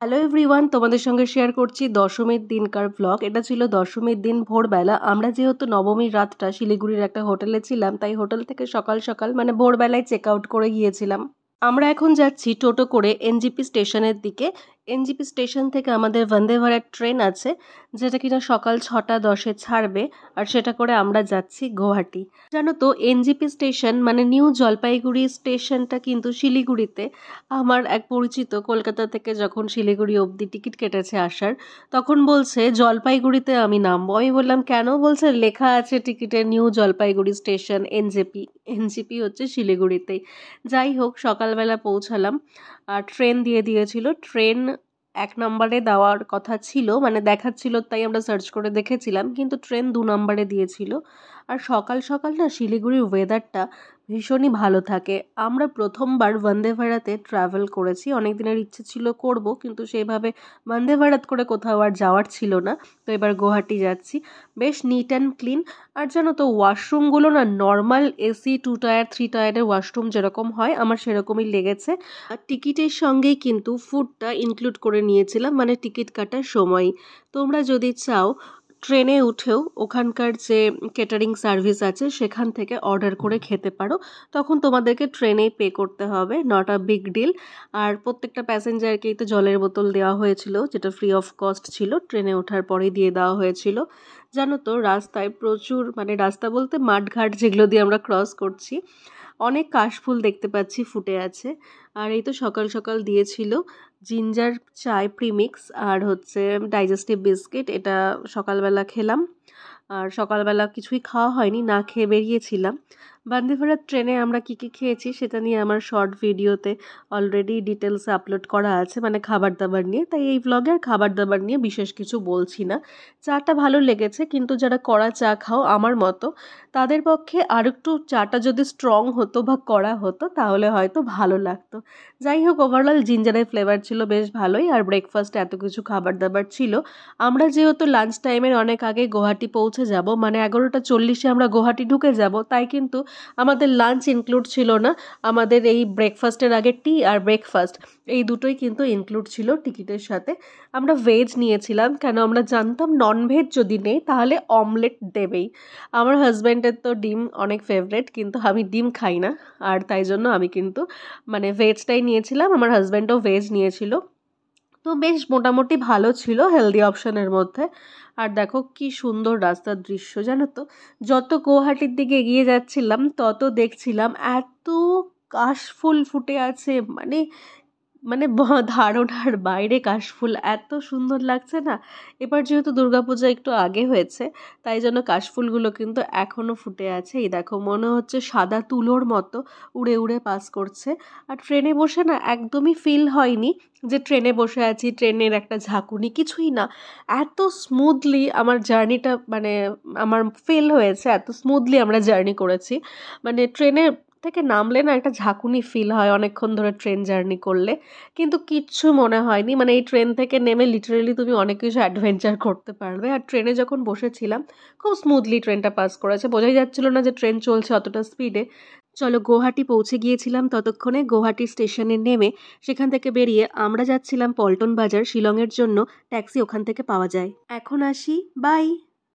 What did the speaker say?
Hello everyone, তোমাদের সঙ্গে share করছি দশমীর দিনকার ব্লগ। এটা ছিল দশমীর দিন ভোরবেলা। আমরা যেহেতু নবমীর রাতটা শিলিগুড়ির একটা হোটেলে ছিলাম, তাই হোটেল থেকে সকাল সকাল মানে ভোরবেলায় চেক আউট করে গিয়েছিলাম। আমরা এখন যাচ্ছি টোটো করে এনজিপি স্টেশনের দিকে। এনজিপি স্টেশন থেকে আমাদের বন্দে ভারত ট্রেন আছে, যেটা কিনা সকাল 6:10-এ ছাড়বে, আর সেটা করে আমরা যাচ্ছি গুয়াহাটি। জানো তো, এনজিপি স্টেশন মানে নিউ জলপাইগুড়ি স্টেশনটা কিন্তু শিলিগুড়িতে। আমার এক পরিচিত কলকাতা থেকে যখন শিলিগুড়ি অবধি টিকিট কেটেছে আসার, তখন বলছে জলপাইগুড়িতে আমি নামবো। আমি বললাম কেন? বলছে লেখা আছে টিকিটে new Jalpaiguri station NJP. NJP হচ্ছে শিলিগুড়িতেই। যাই হোক, সকালবেলা পৌঁছালাম আর ট্রেন দিয়ে দিয়েছিল। ট্রেন 1 নম্বরে দেওয়ার কথা ছিল, মানে দেখাচ্ছিল, তাই আমরা সার্চ করে দেখেছিলাম, কিন্তু ট্রেন 2 নম্বরে দিয়েছিল। আর সকাল সকাল না শিলিগুড়ির ওয়েদারটা ভীষণই ভালো থাকে। আমরা প্রথমবার বন্দে ভারতে ট্রাভেল করেছি। অনেক দিনের ইচ্ছে ছিল করব, কিন্তু সেইভাবে বন্দে ভারত করে কোথাও আর যাওয়ার ছিল না। তো এবার গুয়াহাটি যাচ্ছি। বেশ নিট অ্যান্ড ক্লিন। আর জানো তো, ওয়াশরুমগুলো না নর্মাল এসি 2 টায়ার 3 টায়ারের ওয়াশরুম যেরকম হয় আমার সেরকমই লেগেছে। আর টিকিটের সঙ্গেই কিন্তু ফুডটা ইনক্লুড করে নিয়েছিলাম, মানে টিকিট কাটার সময়। তোমরা যদি চাও ট্রেনে উঠেও ওখানকার যে কেটারিং সার্ভিস আছে সেখান থেকে অর্ডার করে খেতে পারো। তখন তোমাদেরকে ট্রেনেই পে করতে হবে, নট আ বিগ ডিল। আর প্রত্যেকটা প্যাসেঞ্জারকেই তো জলের বোতল দেওয়া হয়েছিল, যেটা ফ্রি অফ কস্ট ছিল, ট্রেনে ওঠার পরেই দিয়ে দেওয়া হয়েছিল। জানো তো, রাস্তায় প্রচুর, মানে রাস্তা বলতে মাঠঘাট যেগুলো দিয়ে আমরা ক্রস করছি, অনেক কাশফুল দেখতে পাচ্ছি ফুটে আছে। আর এই তো সকাল সকাল দিয়েছিল জিঞ্জার চায় প্রিমিক্স আর হচ্ছে ডাইজেস্টিভ বিস্কিট। এটা সকালবেলা খেলাম। আর সকালবেলা কিছুই খাওয়া হয়নি, না খেয়ে বেরিয়েছিলাম। বন্দে ভারত ট্রেনে আমরা কী কী খেয়েছি সেটা নিয়ে আমার শর্ট ভিডিওতে অলরেডি ডিটেলসে আপলোড করা আছে, মানে খাবার দাবার নিয়ে। তাই এই ভ্লগে আর খাবার দাবার নিয়ে বিশেষ কিছু বলছি না। চাটা ভালো লেগেছে, কিন্তু যারা কড়া চা খাও আমার মতো, তাদের পক্ষে আর একটু চাটা যদি স্ট্রং হতো বা কড়া হতো তাহলে হয়তো ভালো লাগতো। যাই হোক, ওভারঅল জিঞ্জারের ফ্লেভার ছিল বেশ ভালোই। আর ব্রেকফাস্টে এত কিছু খাবার দাবার ছিল। আমরা যেহেতু লাঞ্চ টাইমের অনেক আগে গুয়াহাটি পৌঁছে যাব, মানে 11:40-এ আমরা গুয়াহাটি ঢুকে যাব, তাই কিন্তু আমাদের লাঞ্চ ইনক্লুড ছিল না। আমাদের এই ব্রেকফাস্টের আগে টি আর ব্রেকফাস্ট এই দুটোই কিন্তু ইনক্লুড ছিল টিকিটের সাথে। আমরা ভেজ নিয়েছিলাম, কেন আমরা জানতাম ননভেজ যদি নেই তাহলে অমলেট দেবেই। আমার হাজব্যান্ডের তো ডিম অনেক ফেভারেট, কিন্তু আমি ডিম খাই না। আর তাই জন্য আমি কিন্তু মানে ভেজটাই নিয়েছিলাম, আমার হাজব্যান্ডও ভেজ নিয়েছিল। তো বেশ মোটামুটি ভালো ছিল, হেলদি অপশনের মধ্যে। আর দেখো কি সুন্দর রাস্তার দৃশ্য। জানো তো, যত গুয়াহাটির দিকে এগিয়ে যাচ্ছিলাম তত দেখছিলাম এত কাশফুল ফুটে আছে, মানে মানে ধারণার বাইরে কাশফুল এত সুন্দর লাগছে না। এবার যেহেতু দুর্গাপূজা একটু আগে হয়েছে, তাই জন্য কাশফুলগুলো কিন্তু এখনও ফুটে আছে। এই দেখো, মনে হচ্ছে সাদা তুলোর মতো উড়ে উড়ে পাস করছে। আর ট্রেনে বসে না একদমই ফিল হয়নি যে ট্রেনে বসে আছি, ট্রেনের একটা ঝাঁকুনি, কিছুই না। এত স্মুথলি আমার জার্নিটা, মানে আমার ফিল হয়েছে এত স্মুথলি আমরা জার্নি করেছি। মানে ট্রেনে থেকে নামলে না একটা ঝাঁকুনি ফিল হয় অনেকক্ষণ ধরে ট্রেন জার্নি করলে, কিন্তু কিচ্ছু মনে হয়নি। মানে এই ট্রেন থেকে নেমে লিটারেলি তুমি অনেক কিছু অ্যাডভেঞ্চার করতে পারবে। আর ট্রেনে যখন বসেছিলাম খুব স্মুথলি ট্রেনটা পাস করেছে, বোঝাই যাচ্ছিল না যে ট্রেন চলছে অতটা স্পিডে। চলো, গুয়াহাটি পৌঁছে গিয়েছিলাম ততক্ষণে। গুয়াহাটি স্টেশনে নেমে সেখান থেকে বেরিয়ে আমরা যাচ্ছিলাম পল্টন বাজার শিলংয়ের জন্য। ট্যাক্সি ওখান থেকে পাওয়া যায়। এখন আসি, বাই।